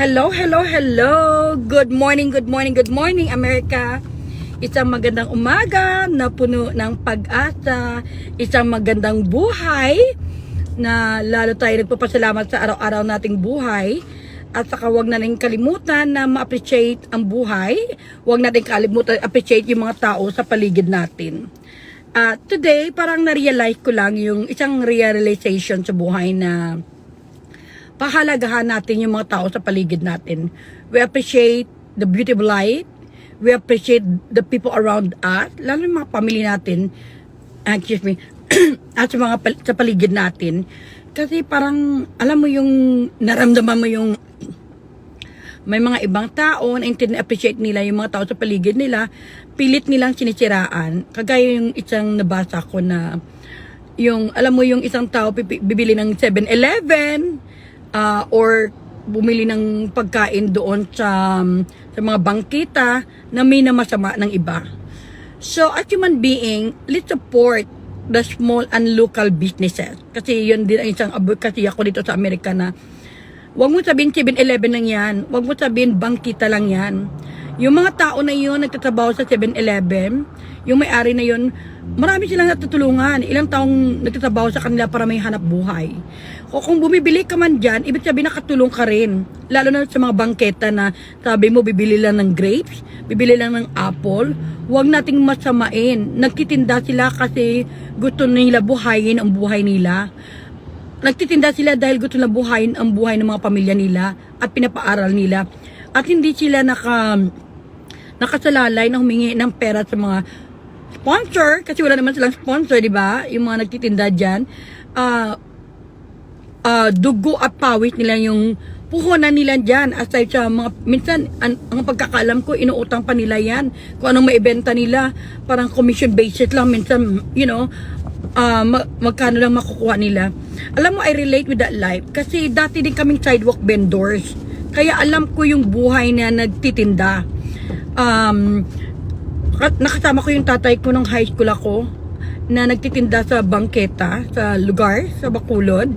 Hello, hello, hello. Good morning, good morning, good morning, America. Isang magandang umaga na puno ng pag-asa. Isang magandang buhay na lalo tayo nagpapasalamat sa araw-araw nating buhay. At saka huwag natin kalimutan na ma-appreciate ang buhay. Huwag natin kalimutan appreciate yung mga tao sa paligid natin. Today, parang na-realize ko lang yung isang realization sa buhay na pahalagahan natin yung mga tao sa paligid natin. We appreciate the beauty of life. We appreciate the people around us, lalo yung mga pamilya natin, at sa paligid natin. Kasi parang, alam mo yung, naramdaman mo yung, may mga ibang tao na appreciate nila yung mga tao sa paligid nila, pilit nilang sinisiraan. Kagaya yung isang nabasa ko na, yung, alam mo yung isang tao bibili ng 7-Eleven, or bumili ng pagkain doon sa mga bangkita na may namasama ng iba. So, as human being, let's support the small and local businesses. Kasi yun din ang isang advocacy ako dito sa Amerika na huwag mo sabihin 7-Eleven lang yan. Huwag mo sabihin bangkita lang yan. Yung mga tao na yun nagtatrabaho sa 7-Eleven, yung may-ari na yun, marami silang natutulungan. Ilang taong nagtatrabaho sa kanila para may hanap buhay. O kung bumibili ka man dyan, ibig sabihin nakatulong ka rin. Lalo na sa mga bangketa na sabi mo bibili lang ng grapes, bibili lang ng apple. Huwag nating masamain. Nagtitinda sila kasi gusto nila buhayin ang buhay nila. Nagtitinda sila dahil gusto nila buhayin ang buhay ng mga pamilya nila at pinapaaral nila. At hindi sila nakasalalay na humingi ng pera sa mga sponsor, kasi wala naman silang sponsor, di ba? Yung mga nagtitinda dyan, dugo at pawis nila yung puhunan nila dyan. Aside sa mga, minsan, ang pagkakalam ko, inuutang pa nila yan. Kung anong maibenta nila, parang commission basis lang. Minsan, magkano lang makukuha nila. Alam mo, I relate with that life. Kasi dati din kaming sidewalk vendors. Kaya alam ko yung buhay na nagtitinda. Nakasama ko yung tatay ko nung high school ako na nagtitinda sa bangketa, sa lugar, sa Bacolod.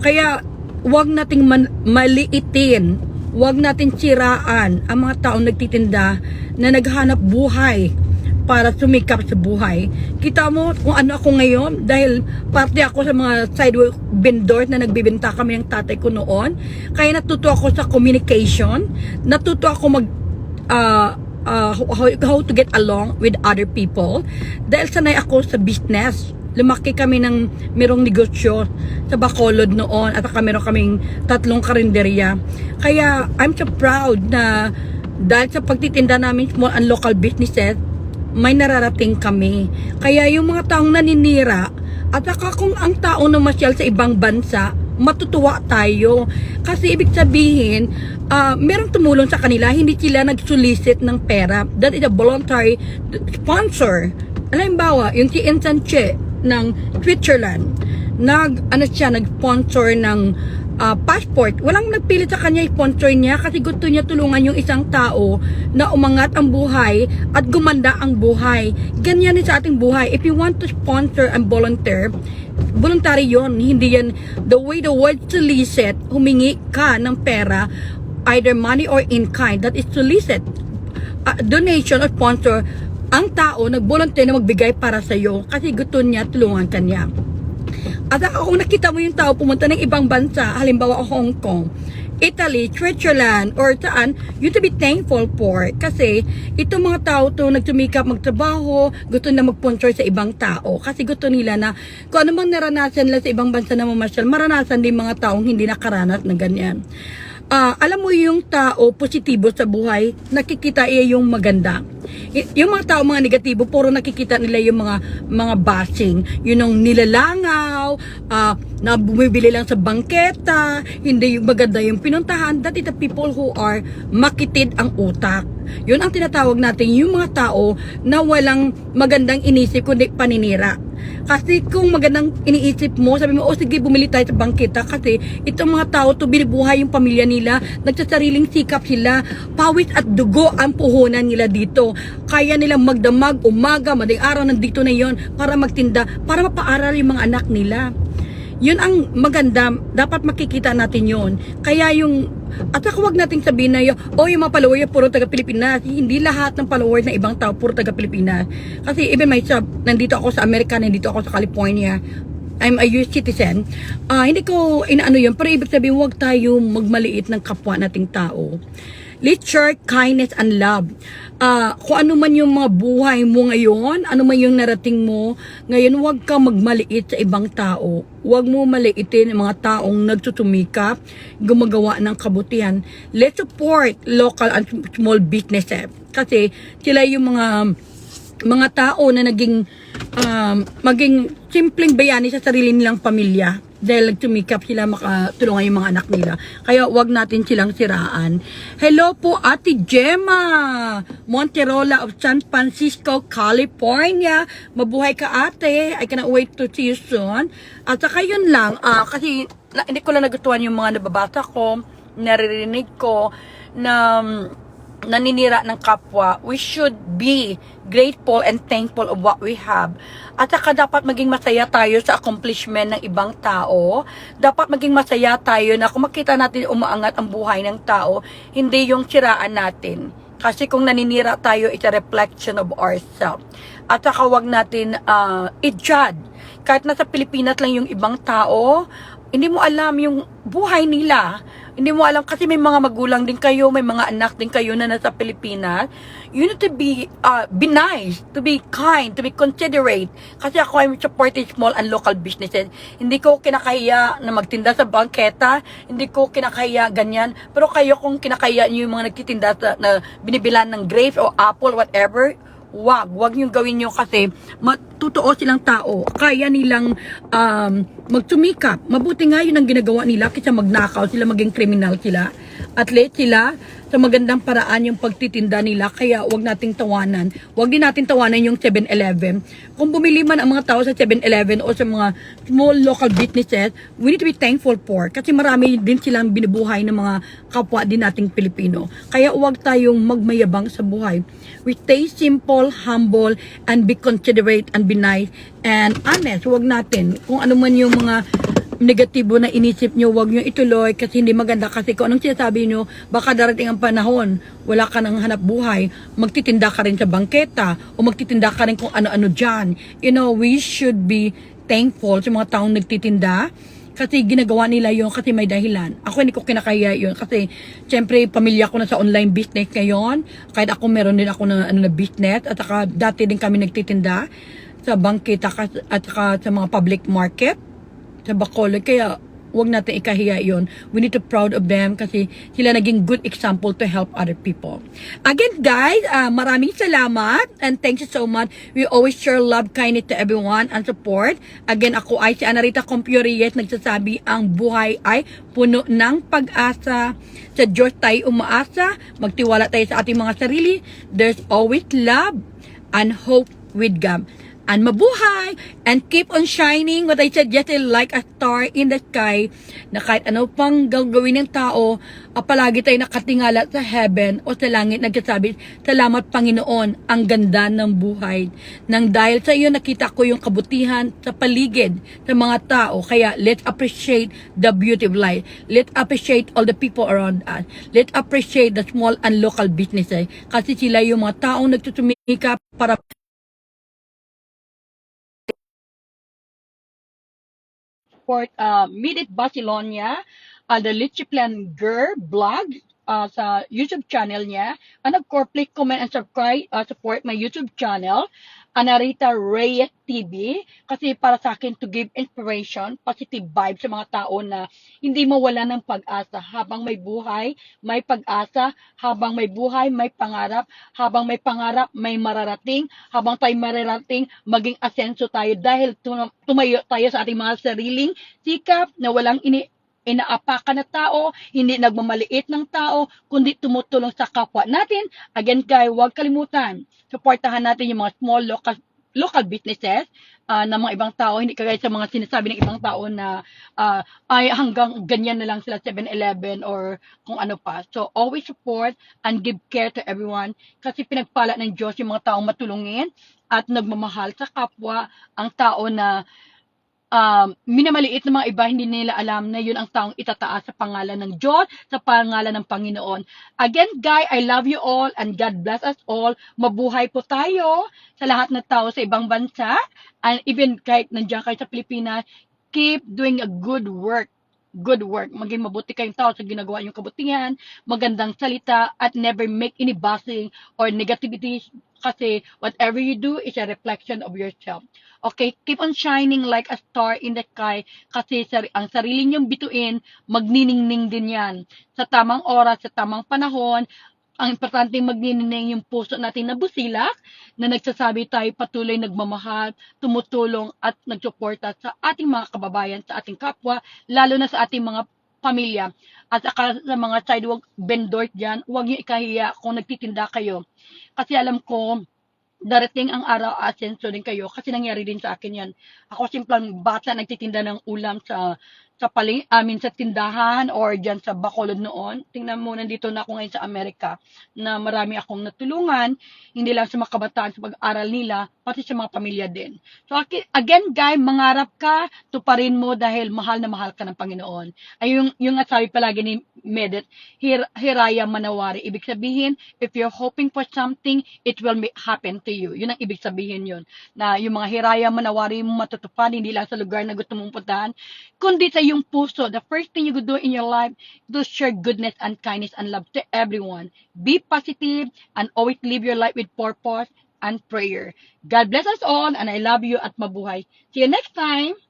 Kaya wag nating maliitin, wag natin siraan ang mga taong nagtitinda na naghanap buhay para sumikap sa buhay. Kita mo kung ano ako ngayon dahil parte ako sa mga sidewalk vendors na nagbibenta kami ng tatay ko noon. Kaya natuto ako sa communication, natuto ako how to get along with other people. Dahil sanay ako sa business. Lumaki kami ng merong negosyo sa Bacolod noon at meron kaming 3 karinderya. Kaya I'm so proud na dahil sa pagtitinda namin small and local businesses, may nararating kami. Kaya yung mga taong naninira at saka kung ang tao na masyal sa ibang bansa, matutuwa tayo. Kasi ibig sabihin, merong tumulong sa kanila, hindi sila nag-solicit ng pera. That is a voluntary sponsor. Halimbawa, yung si Ensanche ng Switzerland, nag-sponsor ng passport. Walang nagpilit sa kanya i-sponsor niya kasi gusto niya tulungan yung isang tao na umangat ang buhay at gumanda ang buhay. Ganyan din sa ating buhay. If you want to sponsor and volunteer, voluntary yon. Hindi yan the way the word solicit, humingi ka ng pera, either money or in kind, that is solicit. Donation or sponsor, ang tao nag-volunteer na magbigay para sa iyo kasi gusto niya tulungan kanya. At kung nakita mo yung tao pumunta ng ibang bansa, halimbawa Hong Kong, Italy, Switzerland, or saan, you to be thankful for. Kasi itong mga tao to nagsumikap magtrabaho, gusto na mag-sponsor sa ibang tao. Kasi gusto nila na kung ano mang naranasan nila sa ibang bansa na mamasyal, maranasan din mga taong hindi nakaranas na ganyan. Alam mo yung tao positibo sa buhay, nakikita iya yung maganda. Yung mga tao mga negatibo, puro nakikita nila yung mga bashing, yun yung nilalangaw, na bumibili lang sa bangketa, hindi yung maganda yung pinuntahan. That is the people who are makitid ang utak. Yun ang tinatawag natin yung mga tao na walang magandang inisip kundi paninira. Kasi kung magandang iniisip mo, sabi mo, oh sige, bumili tayo sa bangketa kasi itong mga tao to binibuhay yung pamilya nila, nagsasariling sikap sila, pawis at dugo ang puhunan nila dito. Kaya nilang magdamag, umaga, madaling araw, nandito na yon para magtinda, para mapaaral yung mga anak nila. Yun ang maganda, dapat makikita natin yun. Kaya yung, at saka huwag nating sabihin na yung mga follower puro taga Pilipinas. Hindi lahat ng followers na ibang tao puro taga Pilipinas. Kasi even myself, nandito ako sa Amerika, nandito ako sa California, I'm a US citizen. Hindi ko inaano yun, pero ibig sabihin huwag tayo magmaliit ng kapwa nating tao. Let's share kindness and love. Kung ano man yung mga buhay mo ngayon, ano man yung narating mo, ngayon huwag ka magmaliit sa ibang tao. Huwag mo maliitin ang mga taong nagtutumikap, gumagawa ng kabutihan. Let's support local and small businesses. Kasi sila yung mga tao na maging simpleng bayani sa sarili nilang pamilya dahil nagtumikap sila makatulungan yung mga anak nila. Kaya wag natin silang siraan. Hello po Ate Gemma Monterola of San Francisco, California. Mabuhay ka ate. I cannot wait to see you soon. At saka yun lang, kasi hindi ko lang nagustuhan yung mga nababasa ko, naririnig ko na naninira ng kapwa. We should be grateful and thankful of what we have. At saka dapat maging masaya tayo sa accomplishment ng ibang tao. Dapat maging masaya tayo na kung makita natin umaangat ang buhay ng tao, hindi yung siraan natin. Kasi kung naninira tayo, it's a reflection of ourselves. At saka wag natin i-judge. Kahit nasa Pilipinas lang yung ibang tao, hindi mo alam yung buhay nila. Hindi mo alam kasi may mga magulang din kayo, may mga anak din kayo na nasa Pilipinas. You need to be nice, to be kind, to be considerate. Kasi ako I'm supporting small and local businesses. Hindi ko kinakahiya na magtinda sa bangketa, hindi ko kinakahiya ganyan. Pero kayo kung kinakahiya niyo yung mga nagtitinda na binibilan ng grapes o apple, whatever, wag nyo gawin nyo kasi totoo silang tao. Kaya nilang magtumikap. Mabuti nga yun ang ginagawa nila kaysa magnakaw sila, maging kriminal sila. Atlet sila sa magandang paraan yung pagtitinda nila. Kaya wag nating tawanan. Wag din natin tawanan yung 7-Eleven. Kung bumili man ang mga tao sa 7-Eleven o sa mga small local businesses, we need to be thankful for. Kasi marami din silang binubuhay ng mga kapwa din nating Pilipino. Kaya wag tayong magmayabang sa buhay. We stay simple, humble, and be considerate and be nice and honest. Wag natin kung ano man yung mga negatibo na inisip nyo, wag nyo ituloy kasi hindi maganda. Kasi kung anong sinasabi nyo, baka darating ang panahon, wala ka nang hanap buhay, magtitinda ka rin sa bangketa o magtitinda ka rin kung ano-ano dyan. You know, we should be thankful sa mga taong nagtitinda kasi ginagawa nila yun kasi may dahilan. Ako hindi ko kinakaya yun kasi syempre pamilya ko na sa online business ngayon. Kahit ako meron din ako na business at saka dati din kami nagtitinda sa bangketa at saka sa mga public market sa Bacolod. Kaya wag natin ikahiya yun. We need to proud of them kasi sila naging good example to help other people. Again guys, maraming salamat and thank you so much. We always share love, kindness to everyone and support. Again, ako ay si Anarita Compuriet, nagsasabi ang buhay ay puno ng pag-asa. Sa Diyos tayo umaasa, magtiwala tayo sa ating mga sarili. There's always love and hope with God. And mabuhay and keep on shining. What I said yesterday, like a star in the sky, na kahit ano pang gagawin ng tao, palagi tayo nakatingala sa heaven o sa langit, nagsasabi, salamat Panginoon, ang ganda ng buhay. Nang dahil sa iyo nakita ko yung kabutihan sa paligid sa mga tao. Kaya let's appreciate the beauty of life. Let's appreciate all the people around us. Let's appreciate the small and local businesses. Kasi sila yung mga taong nagtutumika para support Midit Basilonia, the Lichiplan Girl blog sa YouTube channel niya. And of course, please comment and subscribe, support my YouTube channel, Anarita Reyes TV, kasi para sa akin to give inspiration, positive vibes sa mga tao na hindi mawala ng pag-asa. Habang may buhay, may pag-asa. Habang may buhay, may pangarap. Habang may pangarap, may mararating. Habang tayo mararating, maging asenso tayo dahil tumayo tayo sa ating mga sariling sikap na walang inaapakan na tao, hindi nagmamaliit ng tao, kundi tumutulong sa kapwa natin. Again guys, huwag kalimutan, supportahan natin yung mga small local businesses ng mga ibang tao, hindi kagaya sa mga sinasabi ng ibang tao na ay hanggang ganyan na lang sila 7-Eleven or kung ano pa. So always support and give care to everyone kasi pinagpala ng Diyos yung mga taong matulungin at nagmamahal sa kapwa, ang tao na minamaliit ng mga iba, hindi nila alam na yun ang taong itataas sa pangalan ng Diyos, sa pangalan ng Panginoon. Again, guys, I love you all and God bless us all. Mabuhay po tayo sa lahat ng tao sa ibang bansa. And even kahit nandiyan kayo sa Pilipinas, keep doing a good work. Good work. Maging mabuti kayong tao sa ginagawa niyong kabutihan, magandang salita, at never make any bashing or negativity kasi whatever you do is a reflection of yourself. Okay, keep on shining like a star in the sky kasi ang sarili niyong bituin, magniningning din yan. Sa tamang oras, sa tamang panahon, ang importante magniningning yung puso natin na busilak, na nagsasabi tayo patuloy nagmamahal, tumutulong at nagsuporta sa ating mga kababayan, sa ating kapwa, lalo na sa ating mga pamilya. At saka sa mga sidewalk vendors dyan, huwag niyo ikahiya kung nagtitinda kayo. Kasi alam ko, darating ang araw asenso din kayo kasi nangyari din sa akin yan. Ako simplang bata nagtitinda ng ulam sa tindahan or diyan sa Bacolod noon. Tingnan mo, nandito na ako ngayon sa Amerika na marami akong natulungan, hindi lang sa mga kabataan sa pag-aral nila, pati sa mga pamilya din. So again, guys, mangarap ka, tuparin mo dahil mahal na mahal ka ng Panginoon. Ay yung nga sabi palagi ni Medet, Hiraya Manawari. Ibig sabihin, if you're hoping for something, it will happen to you. Yun ang ibig sabihin yun. Na yung mga hiraya manawari mo matutupad, hindi lang sa lugar na gusto mong puntahan, kundi sa iyong puso. The first thing you could do in your life, to share goodness and kindness and love to everyone. Be positive and always live your life with purpose and prayer. God bless us all and I love you at mabuhay. See you next time!